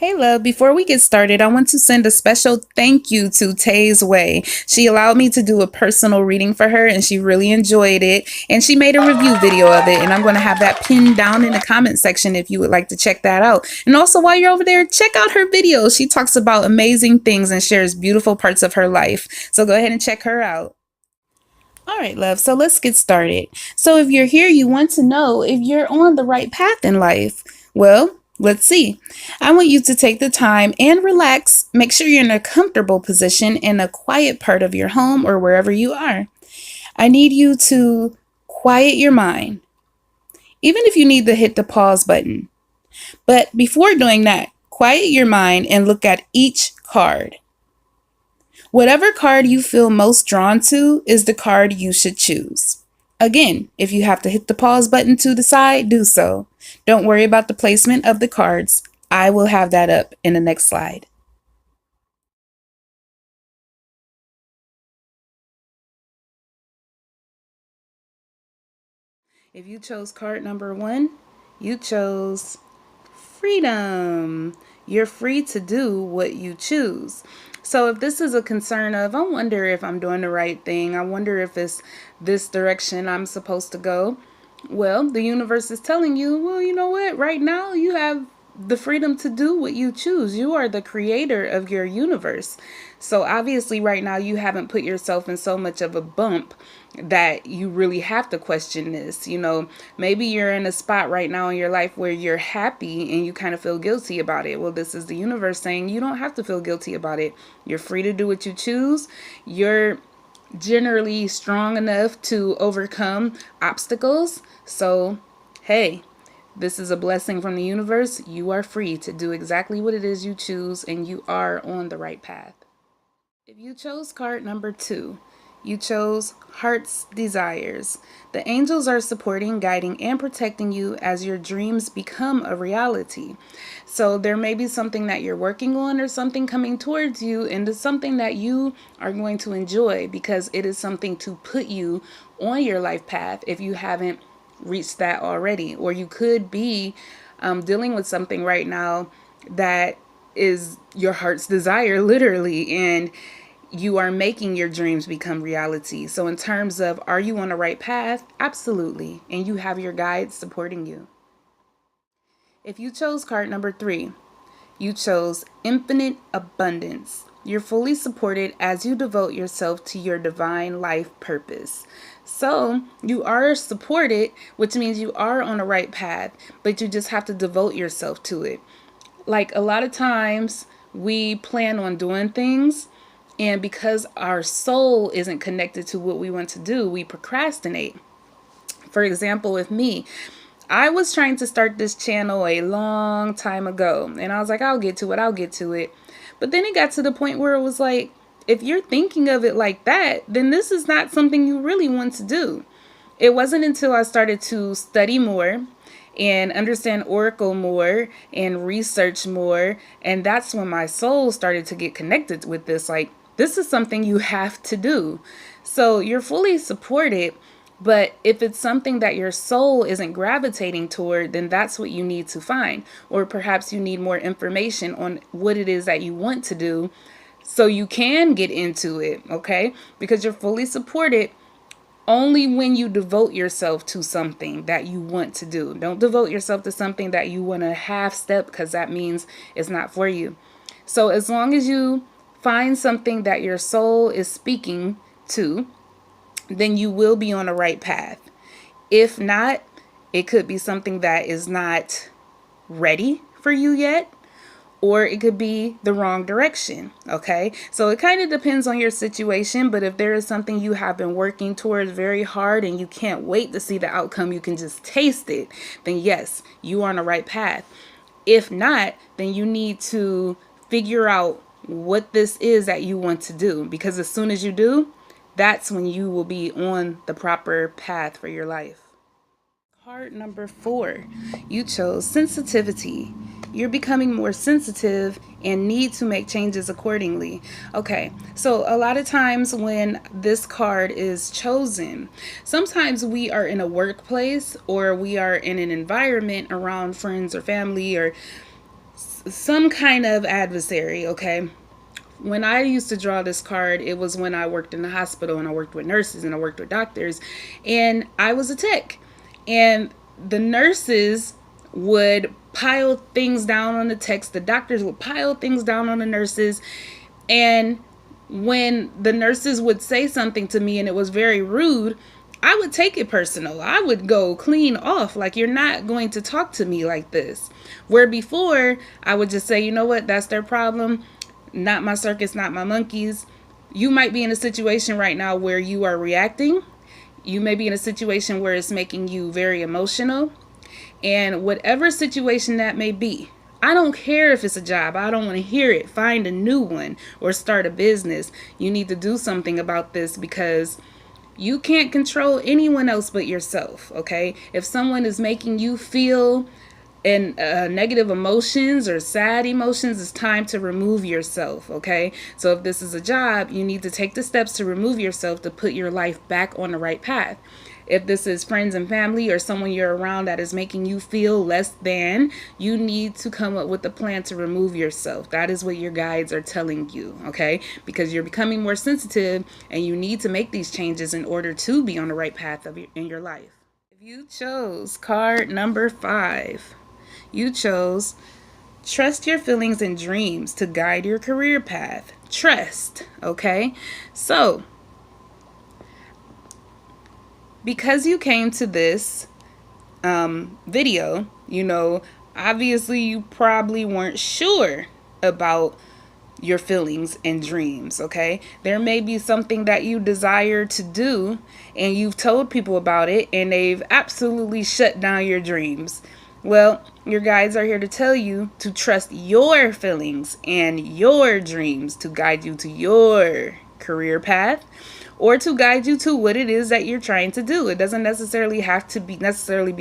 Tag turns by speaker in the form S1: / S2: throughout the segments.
S1: Hey love, before we get started, I want to send a special thank you to TayzWay. She allowed me to do a personal reading for her and she really enjoyed it. And she made a review video of it, and I'm going to have that pinned down in the comment section if you would like to check that out. And also while you're over there, check out her videos. She talks about amazing things and shares beautiful parts of her life. So go ahead and check her out. All right, love. So let's get started. So if you're here, you want to know if you're on the right path in life. Well, let's see. I want you to take the time and relax. Make sure you're in a comfortable position in a quiet part of your home or wherever you are. I need you to quiet your mind, even if you need to hit the pause button. But before doing that, quiet your mind and look at each card. Whatever card you feel most drawn to is the card you should choose. Again, if you have to hit the pause button to decide, do so. Don't worry about the placement of the cards. I will have that up in the next slide. If you chose card number 1, you chose freedom. You're free to do what you choose. So if this is a concern of, I wonder if I'm doing the right thing, I wonder if it's this direction I'm supposed to go, well, the universe is telling you, well, you know what? Right now you have the freedom to do what you choose. You are the creator of your universe. So obviously right now you haven't put yourself in so much of a bump that you really have to question this. You know, maybe you're in a spot right now in your life where you're happy and you kind of feel guilty about it. Well, this is the universe saying you don't have to feel guilty about it. You're free to do what you choose. You're generally strong enough to overcome obstacles. So, hey, this is a blessing from the universe. You are free to do exactly what it is you choose, and you are on the right path. If you chose card number 2, you chose Heart's Desires. The angels are supporting, guiding, and protecting you as your dreams become a reality. So there may be something that you're working on or something coming towards you, and it's something that you are going to enjoy because it is something to put you on your life path if you haven't reached that already. Or you could be dealing with something right now that is your heart's desire, literally, and you are making your dreams become reality. So in terms of, are you on the right path? Absolutely. And you have your guides supporting you. If you chose card number 3, you chose Infinite Abundance. You're fully supported as you devote yourself to your divine life purpose. So you are supported, which means you are on the right path, but you just have to devote yourself to it. Like a lot of times we plan on doing things, and because our soul isn't connected to what we want to do, we procrastinate. For example, with me, I was trying to start this channel a long time ago, and I was like, I'll get to it. But then it got to the point where it was like, if you're thinking of it like that, then this is not something you really want to do. It wasn't until I started to study more and understand Oracle more and research more, and that's when my soul started to get connected with this. Like, this is something you have to do. So you're fully supported, but if it's something that your soul isn't gravitating toward, then that's what you need to find. Or perhaps you need more information on what it is that you want to do so you can get into it, okay? Because you're fully supported only when you devote yourself to something that you want to do. Don't devote yourself to something that you want to half step, because that means it's not for you. So as long as you find something that your soul is speaking to, then you will be on the right path. If not, it could be something that is not ready for you yet, or it could be the wrong direction. Okay, so it kind of depends on your situation, but if there is something you have been working towards very hard and you can't wait to see the outcome, you can just taste it, then yes, you are on the right path. If not, then you need to figure out what this is that you want to do, because as soon as you do, that's when you will be on the proper path for your life. Card number 4, you chose sensitivity. You're becoming more sensitive and need to make changes accordingly. Okay, so a lot of times when this card is chosen, sometimes we are in a workplace or we are in an environment around friends or family or some kind of adversary, okay? When I used to draw this card, it was when I worked in the hospital and I worked with nurses and I worked with doctors, and I was a tech. And the nurses would pile things down on the techs, the doctors would pile things down on the nurses. And when the nurses would say something to me and it was very rude, I would take it personal. I would go clean off, like, you're not going to talk to me like this. Where before, I would just say, you know what, that's their problem. Not my circus, not my monkeys. You might be in a situation right now where you are reacting. You may be in a situation where it's making you very emotional. And whatever situation that may be, I don't care if it's a job. I don't want to hear it. Find a new one or start a business. You need to do something about this, because you can't control anyone else but yourself, okay? If someone is making you feel negative emotions or sad emotions, it's time to remove yourself, okay? So if this is a job, you need to take the steps to remove yourself to put your life back on the right path. If this is friends and family or someone you're around that is making you feel less than, you need to come up with a plan to remove yourself. That is what your guides are telling you, okay? Because you're becoming more sensitive and you need to make these changes in order to be on the right path in your life. If you chose card number 5, you chose trust your feelings and dreams to guide your career path. Trust, okay? So, because you came to this video, obviously you probably weren't sure about your feelings and dreams, okay? There may be something that you desire to do and you've told people about it and they've absolutely shut down your dreams. Well, your guides are here to tell you to trust your feelings and your dreams to guide you to your career path, or to guide you to what it is that you're trying to do. It doesn't necessarily have to be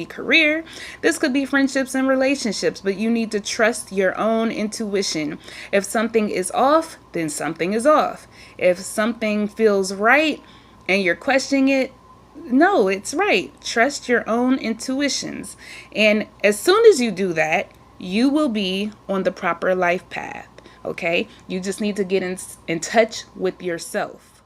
S1: career. This could be friendships and relationships, but you need to trust your own intuition. If something is off, then something is off. If something feels right and you're questioning it, no, it's right. Trust your own intuitions. And as soon as you do that, you will be on the proper life path, okay? You just need to get in touch with yourself.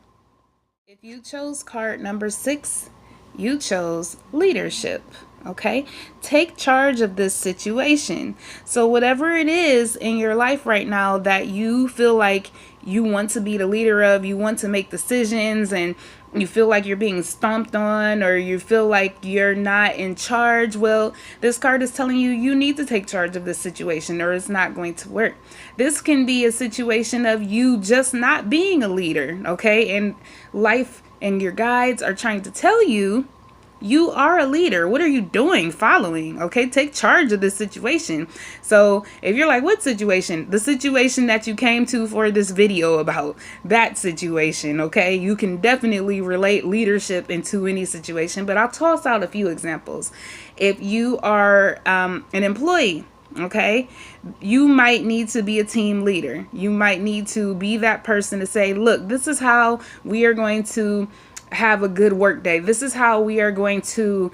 S1: If you chose card number 6, you chose leadership, okay? Take charge of this situation. So whatever it is in your life right now that you feel like you want to be the leader of, you want to make decisions, and you feel like you're being stomped on, or you feel like you're not in charge, well, this card is telling you you need to take charge of this situation or it's not going to work. This can be a situation of you just not being a leader, okay? And life and your guides are trying to tell you you are a leader. What are you doing? Following, okay? Take charge of this situation. So if you're like, what situation? The situation that you came to for this video about, that situation, okay? You can definitely relate leadership into any situation, but I'll toss out a few examples. If you are an employee, okay, you might need to be a team leader. You might need to be that person to say, look, this is how we are going to have a good work day. This is how we are going to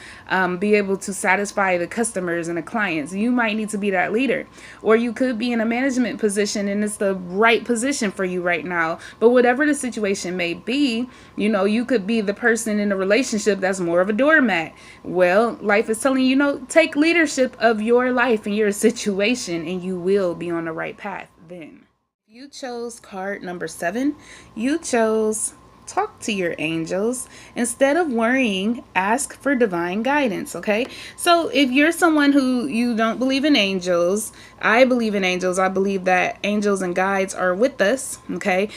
S1: be able to satisfy the customers and the clients. You might need to be that leader. Or you could be in a management position and it's the right position for you right now. But whatever the situation may be, you could be the person in a relationship that's more of a doormat. Well, life is telling you, take leadership of your life and your situation and you will be on the right path then. You chose card number 7. You chose talk to your angels. Instead of worrying, ask for divine guidance, okay? So if you're someone who you don't believe in angels, I believe in angels. I believe that angels and guides are with us, okay?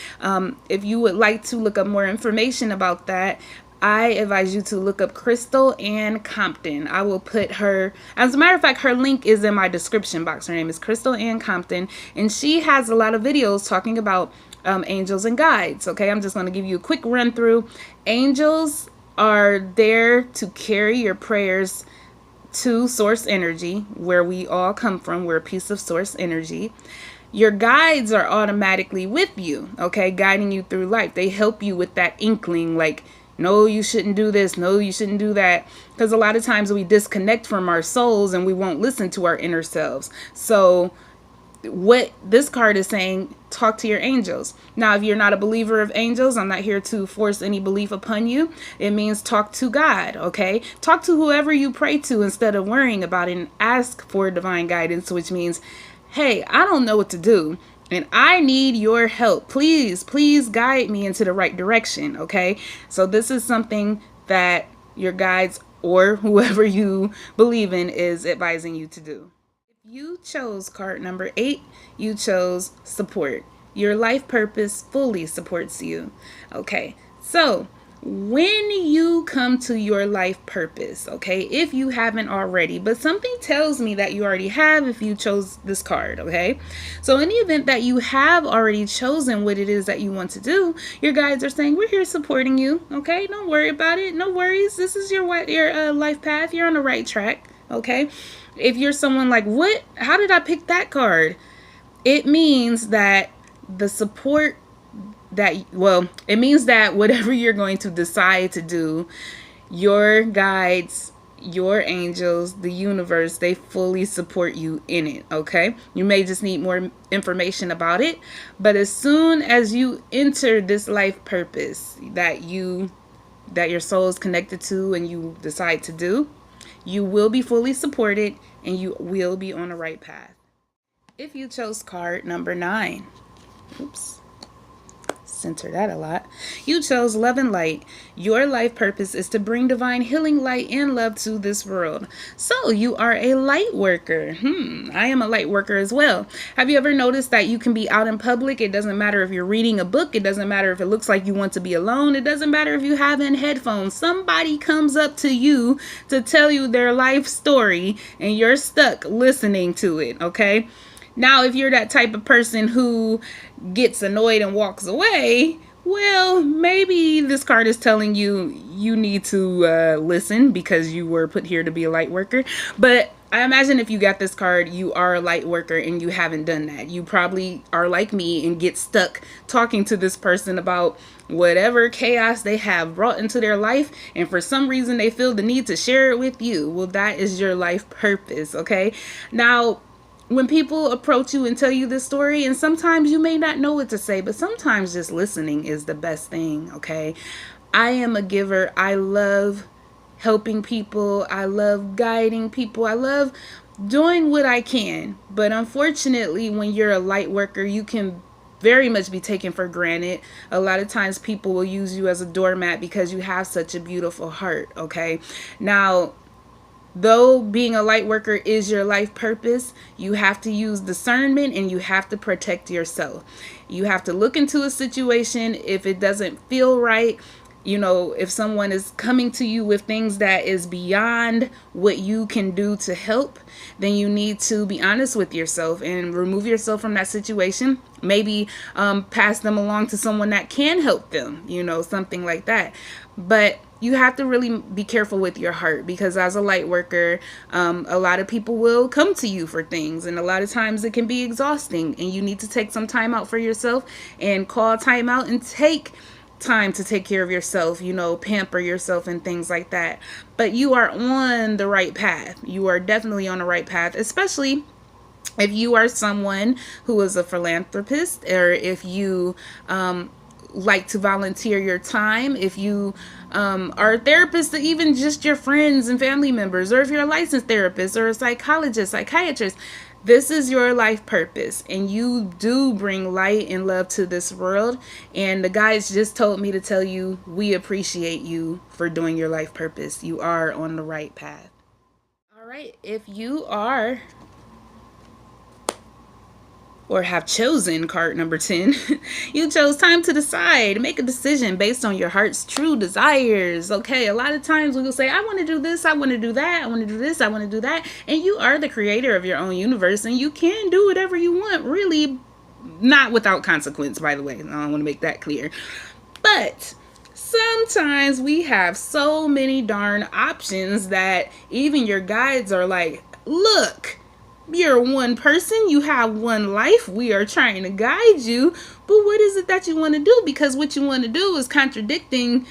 S1: If you would like to look up more information about that, I advise you to look up Crystal Anne Compton. I will put her, as a matter of fact, her link is in my description box. Her name is Crystal Anne Compton, and she has a lot of videos talking about angels and guides. Okay, I'm just going to give you a quick run through. Angels are there to carry your prayers to source energy, where we all come from. We're a piece of source energy. Your guides are automatically with you, okay, guiding you through life. They help you with that inkling, like, no, you shouldn't do this. No, you shouldn't do that. Because a lot of times we disconnect from our souls and we won't listen to our inner selves. So what this card is saying, talk to your angels. Now, if you're not a believer of angels, I'm not here to force any belief upon you. It means talk to God, okay? Talk to whoever you pray to instead of worrying about it, and ask for divine guidance, which means, hey, I don't know what to do, and I need your help. Please, please guide me into the right direction, okay? So this is something that your guides or whoever you believe in is advising you to do. You chose card number 8. You chose support. Your life purpose fully supports you. Okay, so when you come to your life purpose, okay, if you haven't already, but something tells me that you already have if you chose this card, okay? So in the event that you have already chosen what it is that you want to do, your guides are saying, we're here supporting you, okay? Don't worry about it. No worries. This is your life path. You're on the right track, okay? If you're someone like, what? How did I pick that card? It means that the support it means that whatever you're going to decide to do, your guides, your angels, the universe, they fully support you in it, okay? You may just need more information about it, but as soon as you enter this life purpose that your soul is connected to and you decide to do, you will be fully supported and you will be on the right path. If you chose card number 9, center that a lot. You chose love and light. Your life purpose is to bring divine healing, light, and love to this world. So you are a light worker. I am a light worker as well. Have you ever noticed that you can be out in public? It doesn't matter if you're reading a book. It doesn't matter if it looks like you want to be alone. It doesn't matter if you have in headphones. Somebody comes up to you to tell you their life story and you're stuck listening to it, okay? Now, if you're that type of person who gets annoyed and walks away, well, maybe this card is telling you you need to listen because you were put here to be a light worker. But I imagine if you got this card, you are a light worker and you haven't done that. You probably are like me and get stuck talking to this person about whatever chaos they have brought into their life, and for some reason they feel the need to share it with you. Well, that is your life purpose, okay? Now, when people approach you and tell you this story, and sometimes you may not know what to say, but sometimes just listening is the best thing, okay? I am a giver. I love helping people. I love guiding people. I love doing what I can. But unfortunately, when you're a light worker, you can very much be taken for granted. A lot of times people will use you as a doormat because you have such a beautiful heart, okay? Now, though being a light worker is your life purpose, you have to use discernment and you have to protect yourself. You have to look into a situation. If it doesn't feel right, you know, if someone is coming to you with things that is beyond what you can do to help, then you need to be honest with yourself and remove yourself from that situation. Maybe pass them along to someone that can help them, you know, something like that. But you have to really be careful with your heart, because as a light worker, a lot of people will come to you for things, and a lot of times it can be exhausting, and you need to take some time out for yourself and call time out and take time to take care of yourself, you know, pamper yourself and things like that. But you are on the right path. You are definitely on the right path, especially if you are someone who is a philanthropist, or if you like to volunteer your time, if you are a therapist to even just your friends and family members, or if you're a licensed therapist or a psychologist, psychiatrist. This is your life purpose, and you do bring light and love to this world. And the guides just told me to tell you, we appreciate you for doing your life purpose. You are on the right path. All right, if you are or have chosen card number 10, you chose time to decide, make a decision based on your heart's true desires. Okay, a lot of times we will say, I want to do this, I want to do that, I want to do this, I want to do that. And you are the creator of your own universe, and you can do whatever you want, really, not without consequence, by the way. I want to make that clear. But sometimes we have so many darn options that even your guides are like, look, you're one person, you have one life, we are trying to guide you, but what is it that you want to do? Because what you want to do is contradicting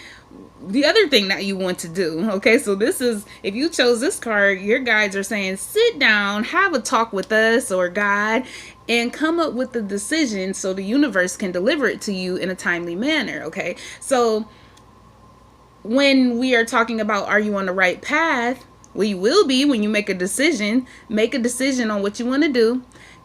S1: the other thing that you want to do. Okay, so this is, if you chose this card, your guides are saying, sit down, have a talk with us or God, and come up with the decision so the universe can deliver it to you in a timely manner. Okay, so when we are talking about are you on the right path, well, you will be when you make a decision. Make a decision on what you want to do.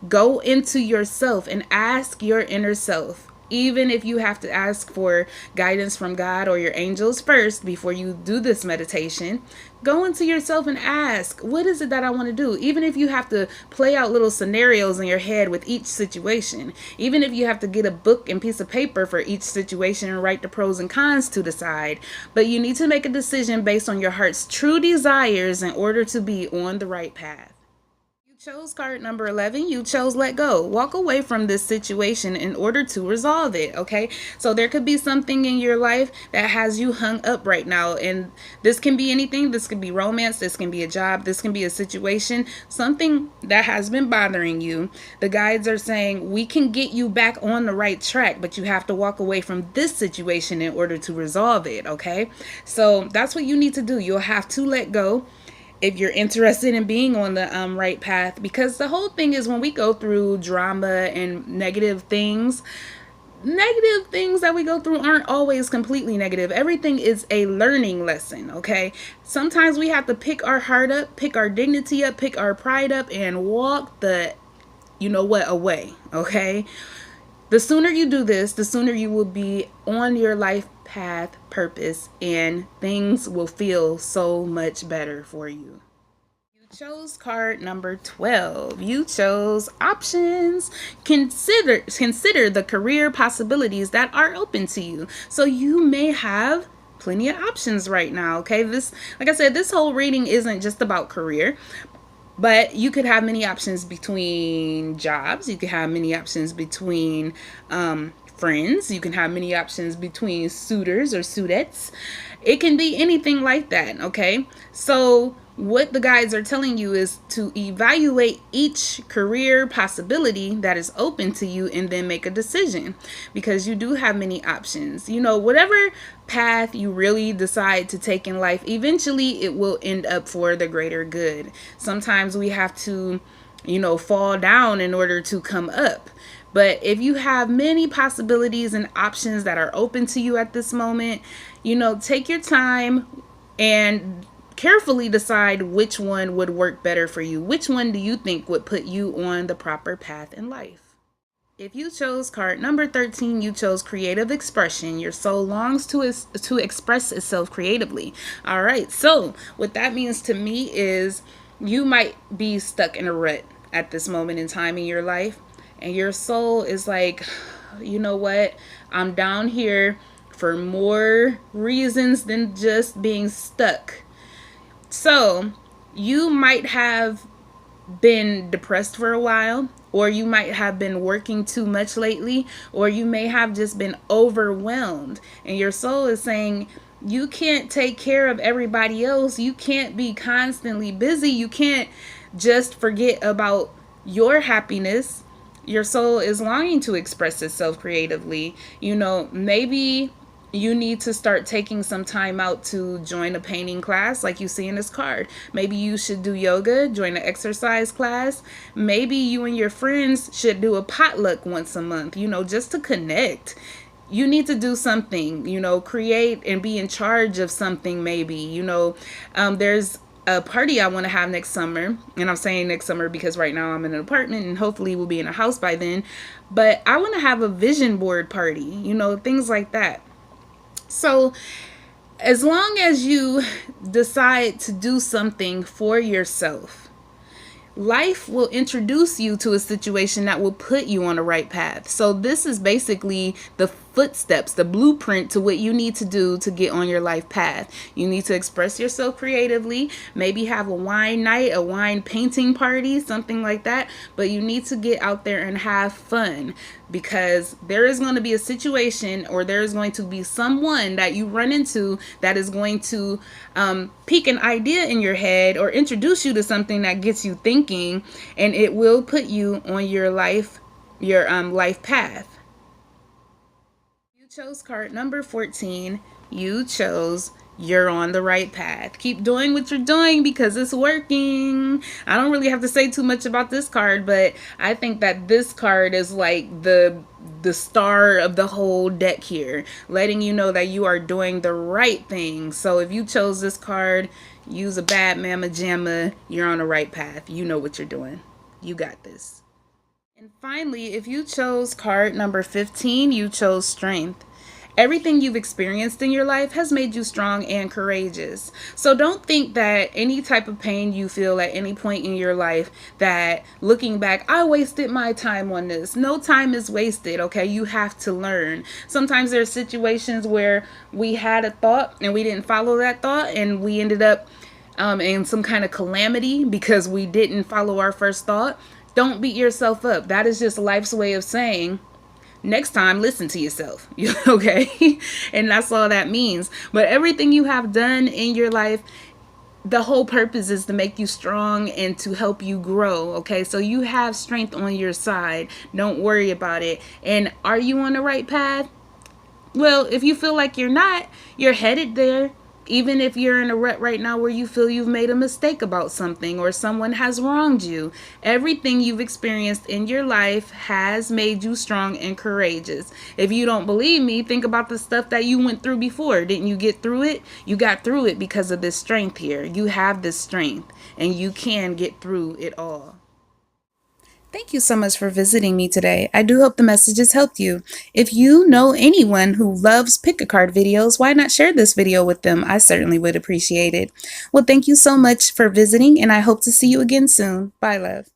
S1: Go into yourself and ask your inner self. Even if you have to ask for guidance from God or your angels first before you do this meditation, go into yourself and ask, what is it that I want to do? Even if you have to play out little scenarios in your head with each situation, even if you have to get a book and piece of paper for each situation and write the pros and cons to decide, but you need to make a decision based on your heart's true desires in order to be on the right path. Chose card number 11. You chose let go. Walk away from this situation in order to resolve it. Okay, so there could be something in your life that has you hung up right now, and this can be anything. This could be romance, this can be a job, this can be a situation, something that has been bothering you. The guides are saying we can get you back on the right track, but you have to walk away from this situation in order to resolve it. Okay, so that's what you need to do. You'll have to let go if you're interested in being on the right path, because the whole thing is when we go through drama and negative things that we go through aren't always completely negative. Everything is a learning lesson. Okay, sometimes we have to pick our heart up, pick our dignity up, pick our pride up, and walk the away. Okay, the sooner you do this, the sooner you will be on your life path, purpose, and things will feel so much better for you. You chose card number 12. You chose options. Consider the career possibilities that are open to you. So you may have plenty of options right now. Okay, this, like I said, this whole reading isn't just about career, but you could have many options between jobs. You could have many options between friends. You can have many options between suitors or suitettes. It can be anything like that. Okay, so what the guides are telling you is to evaluate each career possibility that is open to you and then make a decision, because you do have many options. Whatever path you really decide to take in life, eventually it will end up for the greater good. Sometimes we have to fall down in order to come up. But if you have many possibilities and options that are open to you at this moment, take your time and carefully decide which one would work better for you. Which one do you think would put you on the proper path in life? If you chose card number 13, you chose creative expression. Your soul longs to express itself creatively. All right, so what that means to me is you might be stuck in a rut at this moment in time in your life, and your soul is like, you know what? I'm down here for more reasons than just being stuck. So you might have been depressed for a while, or you might have been working too much lately, or you may have just been overwhelmed, and your soul is saying you can't take care of everybody else. You can't be constantly busy. You can't just forget about your happiness. Your soul is longing to express itself creatively. Maybe you need to start taking some time out to join a painting class like you see in this card. Maybe you should do yoga, join an exercise class. Maybe you and your friends should do a potluck once a month, just to connect. You need to do something, create and be in charge of something. Maybe, there's a party I want to have next summer, and I'm saying next summer because right now I'm in an apartment and hopefully we'll be in a house by then, but I want to have a vision board party, things like that. So as long as you decide to do something for yourself, life will introduce you to a situation that will put you on the right path. So this is basically the footsteps, the blueprint to what you need to do to get on your life path. You need to express yourself creatively, maybe have a wine night, a wine painting party, something like that. But you need to get out there and have fun, because there is going to be a situation, or there is going to be someone that you run into that is going to pique an idea in your head or introduce you to something that gets you thinking, and it will put you on your life path. You chose card number 14. You chose you're on the right path. Keep doing what you're doing because it's working. I don't really have to say too much about this card, but I think that this card is like the star of the whole deck here, letting you know that you are doing the right thing. So if you chose this card, use a bad mamma jamma, you're on the right path. You know what you're doing. You got this. And finally, if you chose card number 15, you chose strength. Everything you've experienced in your life has made you strong and courageous. So don't think that any type of pain you feel at any point in your life, that looking back, I wasted my time on this. No time is wasted, okay? You have to learn. Sometimes there are situations where we had a thought and we didn't follow that thought, and we ended up in some kind of calamity because we didn't follow our first thought. Don't beat yourself up. That is just life's way of saying, next time, listen to yourself. Okay? And that's all that means. But everything you have done in your life, the whole purpose is to make you strong and to help you grow. Okay? So you have strength on your side. Don't worry about it. And are you on the right path? Well, if you feel like you're not, you're headed there. Even if you're in a rut right now where you feel you've made a mistake about something or someone has wronged you, everything you've experienced in your life has made you strong and courageous. If you don't believe me, think about the stuff that you went through before. Didn't you get through it? You got through it because of this strength here. You have this strength and you can get through it all. Thank you so much for visiting me today. I do hope the messages helped you. If you know anyone who loves pick a card videos, why not share this video with them? I certainly would appreciate it. Well, thank you so much for visiting, and I hope to see you again soon. Bye, love.